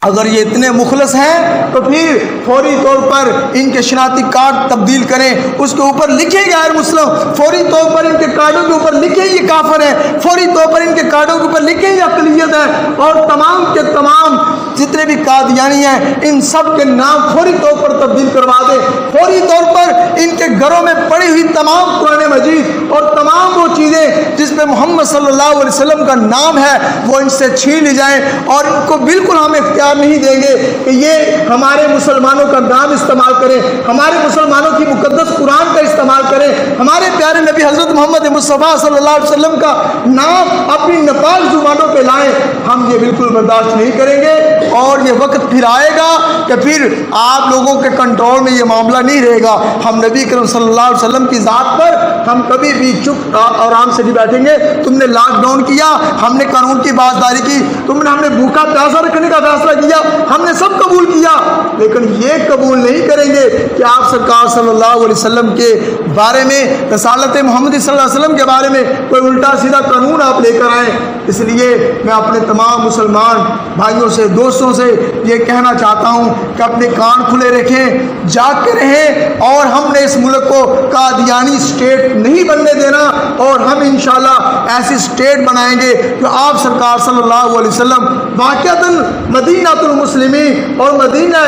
اگر یہ اتنے مخلص ہیں تو پھر فوری طور پر ان کے شناختی کارڈ تبدیل کریں، اس کے اوپر لکھیں غیر مسلم، فوری طور پر ان کے کارڈوں کے اوپر لکھیں یہ کافر ہے، فوری طور پر ان کے کارڈوں کے اوپر لکھیں یہ اقلیت ہے، اور تمام کے تمام جتنے بھی قادیانی ہیں ان سب کے نام فوری طور پر تبدیل کروا دیں، فوری طور پر ان کے گھروں میں پڑی ہوئی تمام قرآن مجید اور تمام وہ چیزیں جس پہ محمد صلی اللہ علیہ وسلم کا نام ہے وہ ان سے چھین لی جائیں، اور ان کو بالکل ہم اختیار نہیں دیں گے کہ یہ ہمارے مسلمانوں کا نام استعمال کریں، ہمارے مسلمانوں کی مقدس قرآن کا استعمال کریں، ہمارے پیارے نبی حضرت محمد مصطفیٰ صلی اللہ علیہ وسلم کا نام اپنی نپاک زبانوں پہ لائیں، ہم یہ بالکل برداشت نہیں کریں گے۔ اور یہ وقت پھر آئے گا کہ پھر آپ لوگوں کے کنٹرول میں یہ معاملہ نہیں رہے گا۔ ہم نبی کریم صلی اللہ علیہ وسلم کی ذات پر ہم کبھی بھی چپ اور آرام سے نہیں بیٹھیں گے۔ تم نے لاک ڈاؤن کیا، ہم نے قانون کی پاسداری کی، ہم نے بھوکا پیاسا رکھنے کا فیصلہ کیا، ہم نے سب قبول کیا، لیکن یہ قبول نہیں کریں گے کہ آپ سرکار صلی اللہ علیہ وسلم کے بارے میں، رسالت محمد صلی اللہ علیہ وسلم کے بارے میں کوئی الٹا سیدھا قانون آپ لے کر آئیں۔ اس لیے میں اپنے تمام مسلمان بھائیوں سے، دوستوں سے یہ کہنا چاہتا ہوں کہ اپنے کان کھلے رکھیں، جاگ کے رہیں، اور ہم نے اس ملک کو قادیانی اسٹیٹ نہیں بننے دینا، اور ہم انشاءاللہ ایسی اسٹیٹ بنائیں گے جو آپ سرکار صلی اللہ علیہ وسلم واقعتاً مدینہ المسلمین اور مدینہ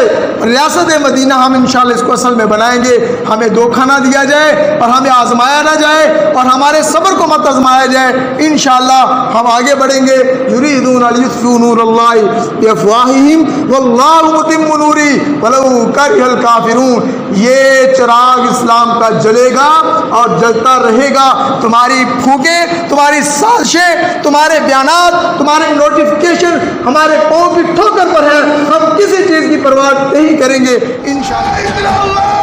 ریاست مدینہ ہم انشاءاللہ اس کو اصل میں بنائیں گے۔ ہمیں دھوکہ نہ دیا جائے اور ہمیں آزمایا نہ جائے اور ہمارے صبر کو مت آزمایا جائے، انشاءاللہ ہم آگے بڑھیں گے۔ یریدون لیطفئوا نور اللہ بافواہہم واللہ متم نورہ ولو کرہ الکافرون۔ یہ چراغ اسلام کا جلے گا اور جلتا رہے گا، تمہاری پھونکیں، تمہاری سازشیں، تمہارے بیانات، تمہارے نوٹیفیکیشن ہمارے پاؤں کی ٹھوکر پر ہے، ہم کسی چیز کی پرواہ نہیں کریں گے انشاءاللہ۔